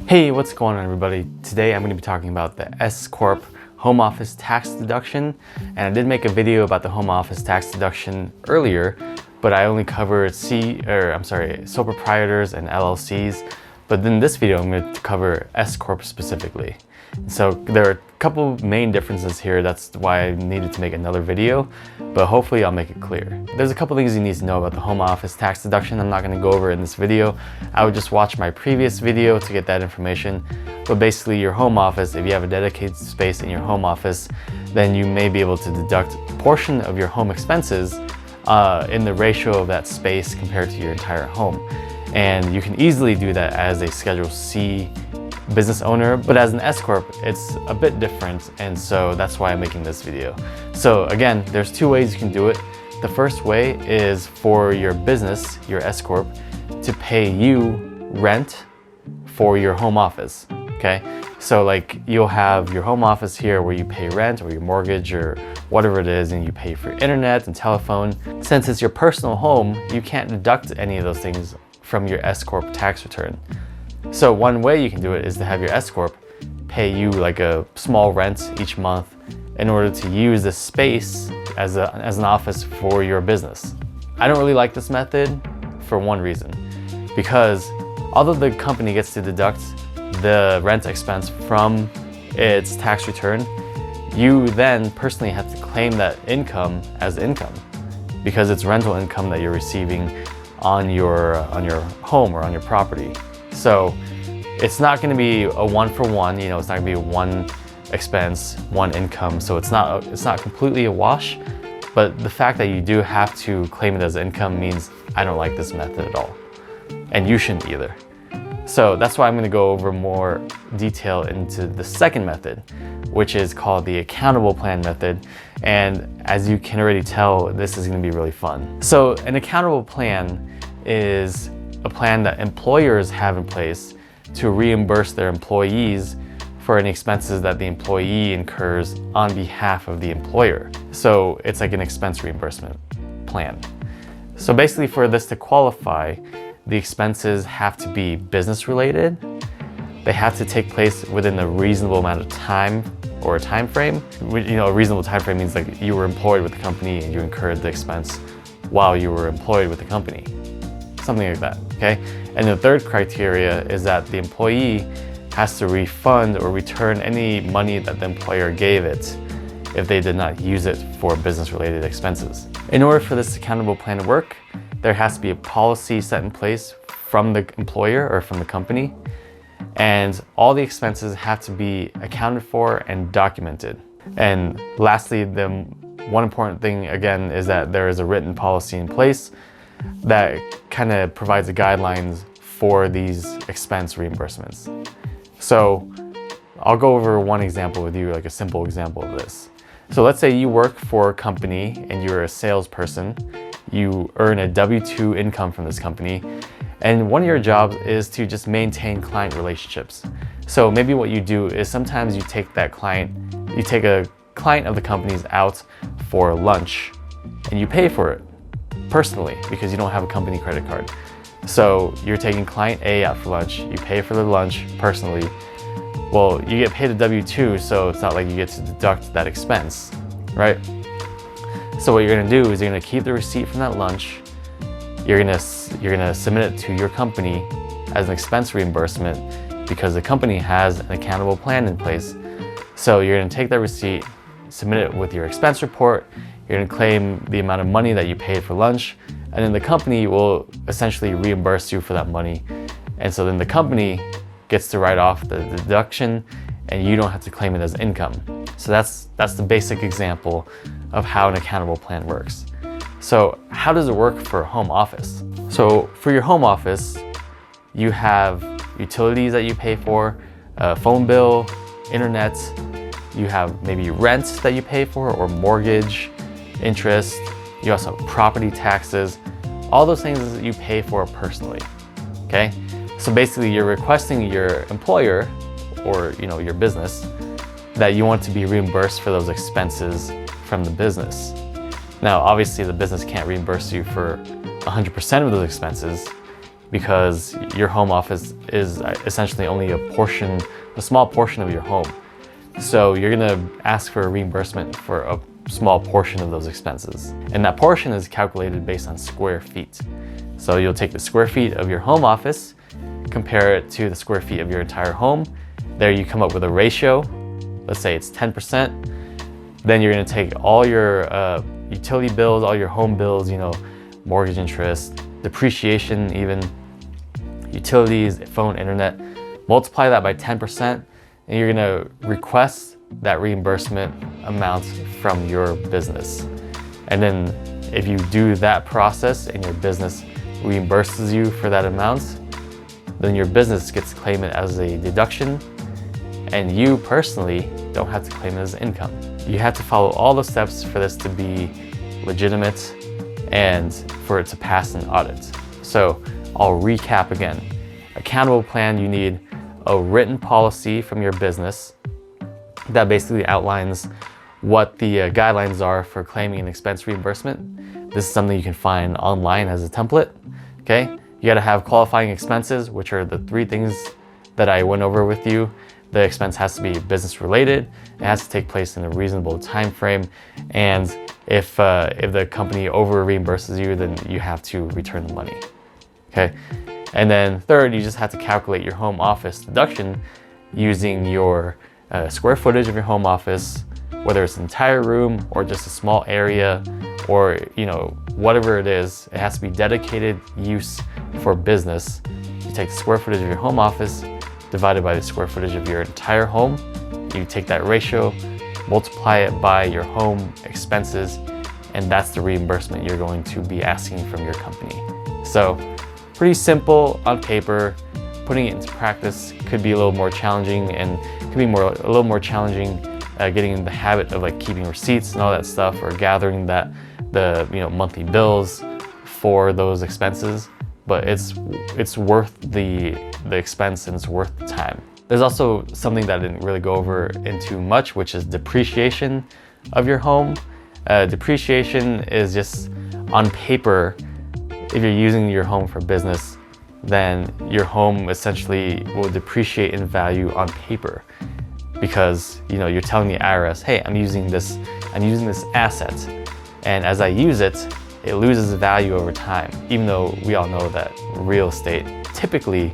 Hey, what's going on everybody? Today I'm going to be talking about the S Corp home office tax deduction, and I did make a video about the home office tax deduction earlier, but I only covered sole proprietors and LLCs. But in this video I'm going to cover S Corp specifically. So there are a couple main differences here. That's why I needed to make another video, but hopefully I'll make it clear. There's a couple things you need to know about the home office tax deduction. I'm not going to go over in this video. I would just watch my previous video to get that information. But basically your home office, if you have a dedicated space in your home office, then you may be able to deduct a portion of your home expenses in the ratio of that space compared to your entire home. And you can easily do that as a Schedule C business owner, but as an S Corp, it's a bit different, and so that's why I'm making this video. So again, there's two ways you can do it. The first way is for your business, your S Corp, to pay you rent for your home office, okay? So like you'll have your home office here where you pay rent or your mortgage or whatever it is, and you pay for internet and telephone. Since it's your personal home, you can't deduct any of those things from your S Corp tax return. So one way you can do it is to have your S Corp pay you like a small rent each month in order to use this space as an office for your business. I don't really like this method for one reason, because although the company gets to deduct the rent expense from its tax return, you then personally have to claim that income as income because it's rental income that you're receiving on your home or on your property. So it's not going to be a one-for-one, it's not going to be one expense, one income. So it's not completely a wash, but the fact that you do have to claim it as income means I don't like this method at all, and you shouldn't either. So that's why I'm going to go over more detail into the second method, which is called the accountable plan method. And as you can already tell, this is going to be really fun. So an accountable plan is a plan that employers have in place to reimburse their employees for any expenses that the employee incurs on behalf of the employer. So it's like an expense reimbursement plan. So basically for this to qualify, the expenses have to be business related. They have to take place within a reasonable amount of time or a time frame. A reasonable time frame means like you were employed with the company and you incurred the expense while you were employed with the company. Something like that, okay? And the third criteria is that the employee has to refund or return any money that the employer gave it if they did not use it for business-related expenses. In order for this accountable plan to work, there has to be a policy set in place from the employer or from the company, and all the expenses have to be accounted for and documented. And lastly, the one important thing again is that there is a written policy in place that kind of provides the guidelines for these expense reimbursements. So I'll go over one example with you, like a simple example of this. So let's say you work for a company and you're a salesperson. You earn a W-2 income from this company, and one of your jobs is to just maintain client relationships. So maybe what you do is sometimes you take a client of the company's out for lunch and you pay for it personally because you don't have a company credit card. So you're taking client A out for lunch, you pay for the lunch personally. Well, you get paid a W-2, so it's not like you get to deduct that expense, right? So what you're gonna do is you're gonna keep the receipt from that lunch, you're gonna submit it to your company as an expense reimbursement because the company has an accountable plan in place. So you're gonna take that receipt, submit it with your expense report, you're gonna claim the amount of money that you paid for lunch, and then the company will essentially reimburse you for that money. And so then the company gets to write off the deduction and you don't have to claim it as income. So that's the basic example of how an accountable plan works. So how does it work for a home office? So for your home office, you have utilities that you pay for, a phone bill, internet, you have maybe rent that you pay for or mortgage, interest, you also have property taxes, all those things that you pay for personally, okay? So basically you're requesting your employer or your business that you want to be reimbursed for those expenses from the business. Now, obviously the business can't reimburse you for 100% of those expenses because your home office is essentially only a small portion of your home. So you're gonna ask for a reimbursement for a small portion of those expenses. And that portion is calculated based on square feet. So you'll take the square feet of your home office, compare it to the square feet of your entire home. There you come up with a ratio. Let's say it's 10%. Then you're gonna take all your utility bills, all your home bills, mortgage interest, depreciation, even utilities, phone, internet, multiply that by 10%, and you're gonna request that reimbursement amount from your business. And then if you do that process and your business reimburses you for that amount, then your business gets to claim it as a deduction, and you personally don't have to claim it as income. You have to follow all the steps for this to be legitimate and for it to pass an audit. So I'll recap again. Accountable plan, you need a written policy from your business that basically outlines what the guidelines are for claiming an expense reimbursement. This is something you can find online as a template, okay? You gotta have qualifying expenses, which are the 3 things that I went over with you. The expense has to be business related, it has to take place in a reasonable time frame, and if the company over reimburses you, then you have to return the money, okay? And then third, you just have to calculate your home office deduction using your square footage of your home office, whether it's an entire room or just a small area, or whatever it is. It has to be dedicated use for business. You take the square footage of your home office divided by the square footage of your entire home. You take that ratio, multiply it by your home expenses, and that's the reimbursement you're going to be asking from your company. So pretty simple on paper. Putting it into practice could be a little more challenging, and could be a little more challenging getting in the habit of keeping receipts and all that stuff, or gathering the monthly bills for those expenses. But it's worth the expense, and it's worth the time. There's also something that I didn't really go over into much, which is depreciation of your home. Depreciation is just on paper. If you're using your home for business, then your home essentially will depreciate in value on paper, because you're telling the IRS, hey, I'm using this asset, and as I use it, it loses value over time, even though we all know that real estate typically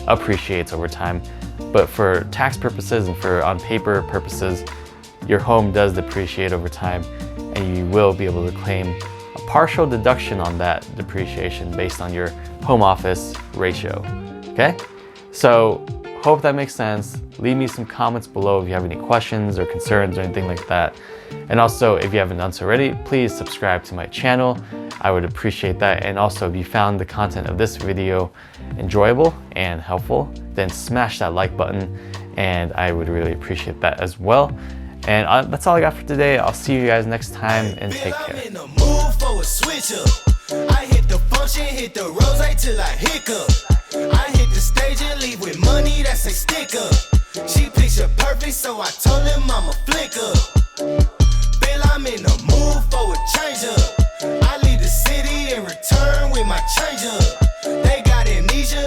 appreciates over time. But for tax purposes and for on paper purposes, your home does depreciate over time, and you will be able to claim a partial deduction on that depreciation based on your home office ratio, okay? So hope that makes sense. Leave me some comments below if you have any questions or concerns or anything like that. And also, if you haven't done so already, please subscribe to my channel. I would appreciate that. And also, if you found the content of this video enjoyable and helpful, then smash that like button, and I would really appreciate that as well. And that's all I got for today. I'll see you guys next time, and take care. I'm in the mood for a switch up. I hit the function, hit the rose till I hiccup. I hit the stage and leave with money that's a sticker. She picture perfect, so I told him I'm a flicker. Bill, I'm in the mood for a change up. I leave the city and return with my change up.